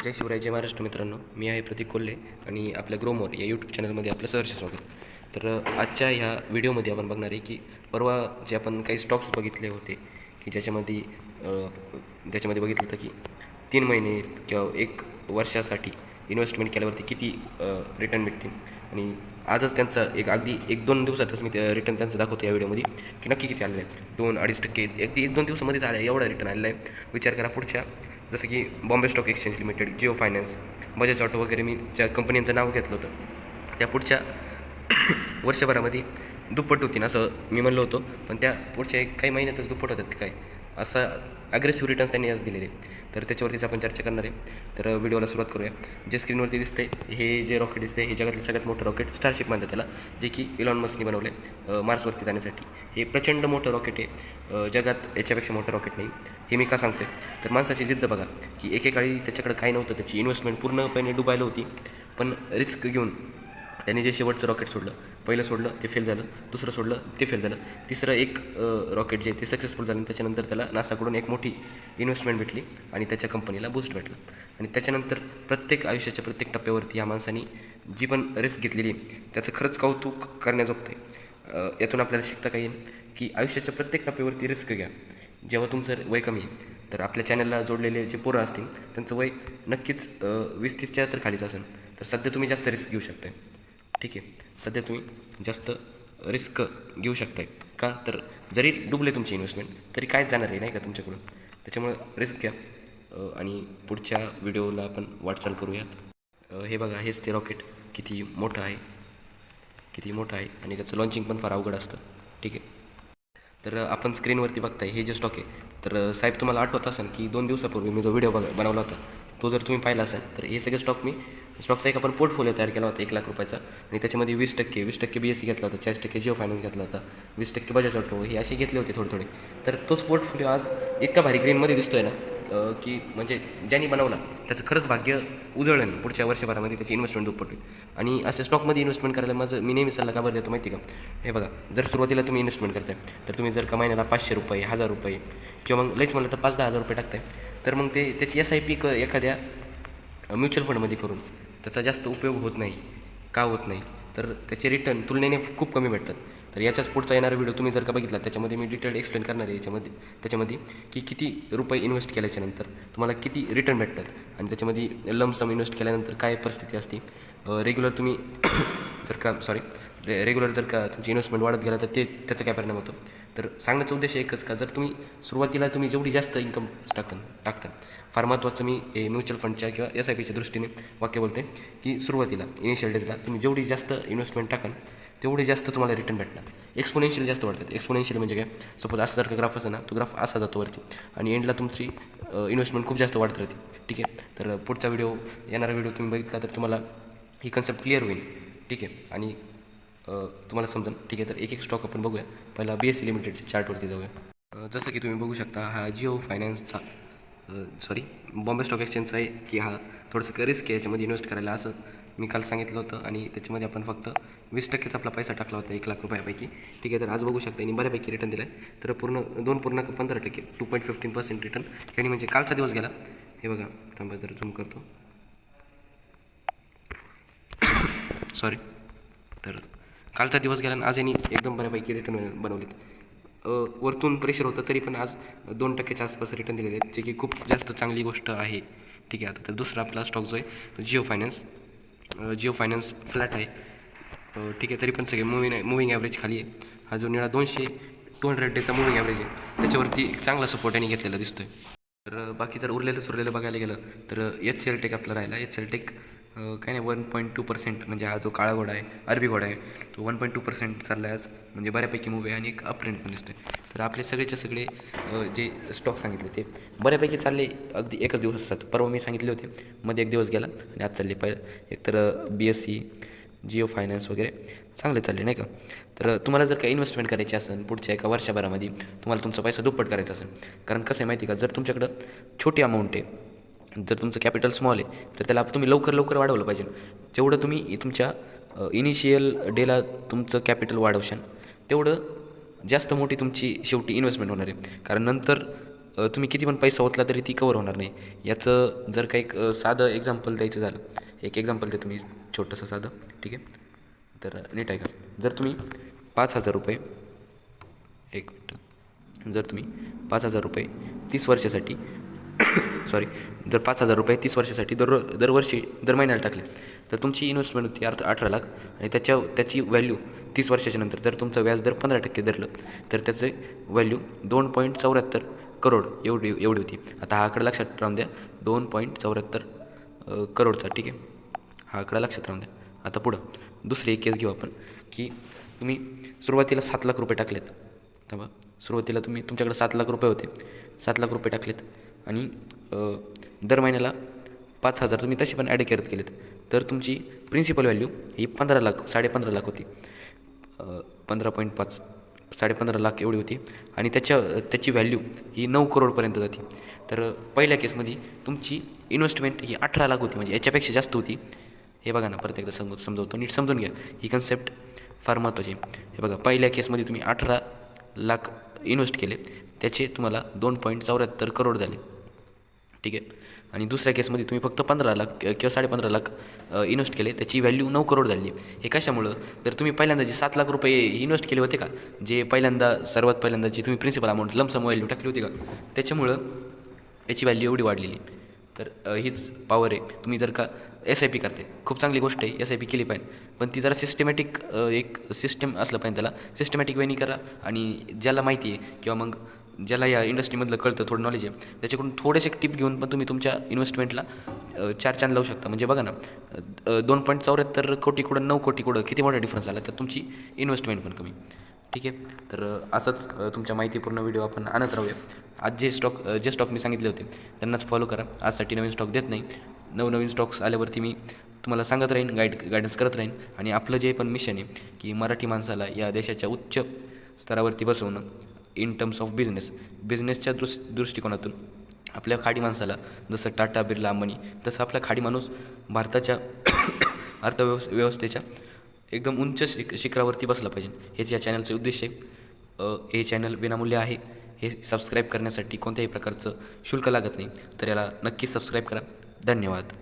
जय शिवराय, जय महाराष्ट्र मित्रांनो. मी आहे प्रतीक कोल्हे आणि आपल्या ग्रोमोर या यूट्यूब चॅनलमध्ये आपलं सहर्ष स्वागत. तर आजच्या ह्या व्हिडिओमध्ये आपण बघणार आहे की परवा जे आपण काही स्टॉक्स बघितले होते की ज्याच्यामध्ये बघितलं होतं की 3 महिने किंवा 1 वर्षासाठी इन्व्हेस्टमेंट केल्यावरती किती रिटर्न भेटतील. आणि आजच त्यांचा अगदी 1-2 दिवसातच मी रिटर्न त्यांचं दाखवतो या व्हिडिओमध्ये की नक्की किती आलेलं आहे. 2-2.5% अगदी 1-2 दिवसामध्येच आलं आहे, एवढा रिटर्न आलेला आहे. विचार करा पुढच्या, जसं की Bombay stock exchange limited, Jio finance, Bajaj auto वगैरे मी ज्या कंपन्यांचं नाव घेतलं होतं त्या पुढच्या वर्षभरामध्ये दुप्पट होतील असं मी म्हणलो होतो, पण त्या पुढच्या काही महिन्यातच दुप्पट होतात काय, असा ॲग्रेसिव्ह रिटर्न्स त्यांनी आज दिलेले. तर त्याच्यावरतीच आपण चर्चा करणार आहे. तर व्हिडिओला सुरुवात करूया. जे स्क्रीनवरती दिसते हे जे रॉकेट दिसते हे जगातलं सगळ्यात मोठं रॉकेट स्टारशिप म्हणतात त्याला, जे की इलॉन मस्कने बनवलं आहे मार्सवरती जाण्यासाठी. हे प्रचंड मोठं रॉकेट आहे, जगात याच्यापेक्षा मोठं रॉकेट नाही. हे मी का सांगतोय तर माणसाची जिद्द बघा की एकेकाळी त्याच्याकडे काही नव्हतं, त्याची इन्व्हेस्टमेंट पूर्णपणे डुबायला होती, पण रिस्क घेऊन त्यांनी जे शेवटचं रॉकेट सोडलं, पहिलं सोडलं ते फेल झालं, दुसरं सोडलं ते फेल झालं, तिसरं एक रॉकेट जे ते सक्सेसफुल झालं. त्याच्यानंतर त्याला नासाकडून एक मोठी इन्व्हेस्टमेंट भेटली आणि त्याच्या कंपनीला बूस्ट भेटलं. आणि त्याच्यानंतर आयुष्याच्या प्रत्येक टप्प्यावरती या माणसाने जी पण रिस्क घेतलेली आहे त्याचं खरंच कौतुक करण्याजोगतं आहे. यातून आपल्याला शिकता काही येईल की आयुष्याच्या प्रत्येक टप्प्यावरती रिस्क घ्या. जेव्हा तुमचं वय कमी आहे, तर आपल्या चॅनलला जोडलेले जे पोरं असतील त्यांचं वय नक्कीच 20-30च्या तर खालीच असेल, तर सध्या तुम्ही जास्त रिस्क घेऊ शकताय. ठीक आहे, सध्या तुम्ही जास्त रिस्क घेऊ शकताय का, तर जरी डुबले तुमची इन्व्हेस्टमेंट तरी कायच जाणार आहे नाही का तुमच्याकडून. त्याच्यामुळे रिस्क घ्या आणि पुढच्या व्हिडिओला आपण वाटचाल करूयात. हे बघा, हेच ते रॉकेट किती मोठं आहे, किती मोठं आहे आणि त्याचं लॉन्चिंग पण फार अवघड असतं. ठीक आहे, तर आपण स्क्रीनवरती बघताय हे जे स्टॉक आहे, तर साहेब तुम्हाला आठवत असेल की 2 दिवसापूर्वी मी जो व्हिडिओ बनवला होता तो जर तुम्ही पाहिला असेल, तर हे सगळे स्टॉकचा एक आपण पोर्टफोलिओ तयार केला होता 1 लाख रुपयाचा. आणि त्याच्यामध्ये 20% BSE घेतला होता, 40% जिओ फायनान्स घेतला होता, 20% बजाज ऑटो, हे असे घेतले होते थोडे. तर तोच पोर्टफोलिओ आज इतका भारी ग्रीनमध्ये दिसतोय ना की म्हणजे ज्यांनी बनवला त्याचं खरंच भाग्य उजळलं. पुढच्या वर्षभरामध्ये त्याची इन्व्हेस्टमेंट दुप्पट होईल. आणि अशा स्टॉकमध्ये इन्व्हेस्टमेंट करायला मी नेहमी सल्ला का बरं देतो माहिती का. हे बघा, जर सुरुवातीला तुम्ही इन्व्हेस्टमेंट करताय तर तुम्ही जर का महिन्याला 500 रुपये, 1000 रुपये किंवा मग लईच म्हणलं तर 5-10 हजार रुपये टाकताय, तर मग त्याची SIP एखाद्या म्युच्युअल फंडमध्ये करून त्याचा जास्त उपयोग होत नाही. का होत नाही, तर त्याचे रिटर्न तुलनेने खूप कमी भेटतात. तर याच्याच पुढचा येणारा व्हिडिओ तुम्ही जर का बघितला त्याच्यामध्ये मी डिटेल्ड एक्सप्लेन करणार आहे त्याच्यामध्ये की किती रुपये इन्व्हेस्ट केल्याच्यानंतर तुम्हाला किती रिटर्न भेटतात आणि त्याच्यामध्ये लमसम इन्व्हेस्ट केल्यानंतर काय परिस्थिती असते. रेग्युलर तुम्ही रेग्युलर जर का तुमची इन्व्हेस्टमेंट वाढत गेला तर त्याचा काय परिणाम होतो. तर सांगण्याचा उद्देश एकच का, जर तुम्ही सुरुवातीला जेवढी जास्त इन्कम टाकता, फार महत्त्वाचं मी म्युच्युअल फंडच्या किंवा SIPच्या दृष्टीने वाक्य बोलते की सुरुवातीला इनिशियल डेजला तुम्ही जेवढी जास्त इन्व्हेस्टमेंट टाकाल तेवढी जास्त तुम्हाला रिटर्न भेटणार. एक्सपोनेन्शियल जास्त वाढतात. एक्सपोनेन्शियल म्हणजे काय, सपोज असं जर का ग्राफ असेल ना, तो ग्राफ असा जातो वरती आणि एंडला तुमची इन्व्हेस्टमेंट खूप जास्त वाढत राहते. ठीक आहे, तर पुढचा येणारा व्हिडिओ तुम्ही बघितला तर तुम्हाला ही कन्सेप्ट क्लिअर होईल. ठीक आहे, आणि तुम्हाला समजेल. ठीक आहे, तर एक स्टॉक आपण बघूया. पहिला BSE लिमिटेडच्या चार्टवरती जाऊया. जसं की तुम्ही बघू शकता हा जिओ फायनान्सचा बॉम्बे स्टॉक एक्सचेंजचा आहे की हा थोडंसं रिस्क आहे याच्यामध्ये इन्व्हेस्ट करायला, असं मी काल सांगितलं होतं. आणि त्याच्यामध्ये आपण फक्त 20%च आपला पैसा टाकला होता 1 लाख रुपयापैकी. ठीक आहे, तर आज बघू शकता यांनी बऱ्यापैकी रिटर्न दिला आहे. तर पूर्ण 2.15%, 2.15% रिटर्न यांनी म्हणजे कालचा दिवस गेला. हे बघा, थांबा जर झूम करतो, तर कालचा दिवस गेला आणि आज यांनी एकदम बऱ्यापैकी रिटर्न बनवलेत. वरतून प्रेशर होतं तरी पण आज 2%च्या आसपास रिटर्न दिलेले आहेत, जे की खूप जास्त चांगली गोष्ट आहे. ठीक आहे, आता तर दुसरा आपला स्टॉक जो आहे तो जिओ फायनान्स फ्लॅट आहे. ठीक आहे, तरी पण सगळे मुव्हिंग ॲव्हरेज खाली आहे. हा जो निळा 200 डेचा मुव्हिंग ॲव्हरेज आहे त्याच्यावरती चांगला सपोर्ट यांनी घेतलेला दिसतोय. तर बाकी जर उरलेलं बघायला गेलं तर HCL टेक आपला राहिला. HCL टेक काही नाही 1.2%, म्हणजे हा जो काळा घोडा आहे, अरबी घोडा आहे, तो 1.2% चालला आहे आज, म्हणजे बऱ्यापैकी मूव्ह आहे आणि एक अप ट्रेंड पण दिसतो आहे. तर आपले सगळे जे स्टॉक सांगितले ते बऱ्यापैकी चालले अगदी एकच दिवसात. परवा मी सांगितले होते, मध्ये एक दिवस गेला आणि आज चालले. एकतर BSE, जिओ फायनान्स वगैरे चांगले चालले नाही का. तर तुम्हाला जर काही इन्व्हेस्टमेंट करायची असेल पुढच्या 1 वर्षभरामध्ये, तुम्हाला तुमचा पैसा दुप्पट करायचा असेल, कारण कसं आहे माहिती का, जर तुमच्याकडं छोटी अमाऊंट आहे, जर तुमचं कॅपिटल स्मॉल आहे, तर त्याला तुम्ही लवकर वाढवलं पाहिजे. जेवढं तुम्ही तुमच्या इनिशियल डेला तुमचं कॅपिटल वाढवशाल तेवढं जास्त मोठी तुमची शेवटी इन्व्हेस्टमेंट होणार आहे. कारण नंतर तुम्ही किती पण पैसा ओतला तरी ती कवर होणार नाही. याचं जर का एक साधं एक्झाम्पल द्यायचं झालं, एक एक्झाम्पल देतो मी छोटंसं साधं, ठीक आहे. तर नीट आहे का, जर तुम्ही 5,000 रुपये, एक मिनटं, जर तुम्ही 5,000 रुपये 30 वर्षासाठी सॉरी, जर 5,000 रुपये 30 वर्षासाठी दरवर्षी दर महिन्याला टाकले तर तुमची इन्व्हेस्टमेंट होती 18 लाख आणि त्याची व्हॅल्यू 30 वर्षाच्या नंतर जर तुमचं व्याज दर 15% धरलं तर त्याचं व्हॅल्यू 2.74 करोड एवढी होती. आता हा आकडा लक्षात राहून द्या, 2.74 करोडचा, ठीक आहे. हा आकडा लक्षात राहून द्या. आता पुढं दुसरी एक केस घेऊ आपण, की तुम्ही सुरुवातीला 7 लाख रुपये टाकलेत. तेव्हा सुरुवातीला तुमच्याकडे 7 लाख रुपये होते, 7 लाख रुपये टाकलेत आणि दर महिन्याला 5,000 तुम्ही तशी पण ॲड करत गेलेत तर तुमची प्रिन्सिपल व्हॅल्यू ही 15 लाख 15.5 लाख होती. 15.5 15.5 लाख एवढी होती आणि त्याची व्हॅल्यू ही 9 करोडपर्यंत जाते. तर पहिल्या केसमध्ये तुमची इन्व्हेस्टमेंट ही 18 लाख होती, म्हणजे याच्यापेक्षा जास्त होती. हे बघा ना, परत एकदा समजवतो, नीट समजून घ्या, ही कन्सेप्ट फार महत्त्वाची आहे. हे बघा, पहिल्या केसमध्ये तुम्ही 18 लाख इन्व्हेस्ट केले, त्याचे तुम्हाला 2.74 करोड झाले, ठीक आहे. आणि दुसऱ्या केसमध्ये तुम्ही फक्त 15 लाख किंवा 15.5 लाख इन्व्हेस्ट केले, त्याची व्हॅल्यू 9 करोड झाली. हे कशामुळं, तर तुम्ही पहिल्यांदा जे 7 लाख रुपये इन्व्हेस्ट केले होते का, जे सर्वात पहिल्यांदा जी तुम्ही प्रिन्सिपल अमाऊंट लमसम व्हॅल्यू टाकली होती का, त्याच्यामुळं याची व्हॅल्यू एवढी वाढलेली. तर हीच पॉवर आहे. तुम्ही जर का SIP करते, खूप चांगली गोष्ट आहे, SIP केली पाहिजे, पण ती जरा सिस्टमॅटिक एक सिस्टम असलं पाहिजे, त्याला सिस्टमॅटिक वेनी करा. आणि ज्याला माहिती आहे किंवा मग ज्याला या इंडस्ट्रीमधलं कळतं, थोडं नॉलेज आहे, त्याच्याकडून थोडेसे टिप घेऊन पण तुम्ही तुमच्या इन्व्हेस्टमेंटला 4 चांद लावू शकता. म्हणजे बघा ना, 2.74 कोटी कुठं 9 कोटी कुठं किती मोठा डिफरन्स आला, तर तुमची इन्व्हेस्टमेंट पण कमी, ठीक आहे. तर असंच तुमच्या माहितीपूर्ण व्हिडिओ आपण आणत राहूया. आज जे स्टॉक मी सांगितले होते त्यांनाच फॉलो करा. आजसाठी नवीन स्टॉक देत नाही, नवीन स्टॉक्स आल्यावरती मी तुम्हाला सांगत राहीन, गायडन्स करत राहीन. आणि आपलं जे पण मिशन आहे की मराठी माणसाला या देशाच्या उच्च स्तरावरती बसवणं इन टर्म्स ऑफ बिझनेसच्या दृष्टिकोनातून. आपल्या खाडी माणसाला जसं टाटा, बिर्ला, अंबानी, तसं आपला खाडी माणूस भारताच्या अर्थव्यवस्थेच्या एकदम उंच शिखरावरती बसला पाहिजे, हेच या चॅनलचे उद्देश आहे. हे चॅनल विनामूल्य आहे. हे सबस्क्राईब करण्यासाठी कोणत्याही प्रकारचं शुल्क लागत नाही, तर याला नक्कीच सबस्क्राईब करा. धन्यवाद.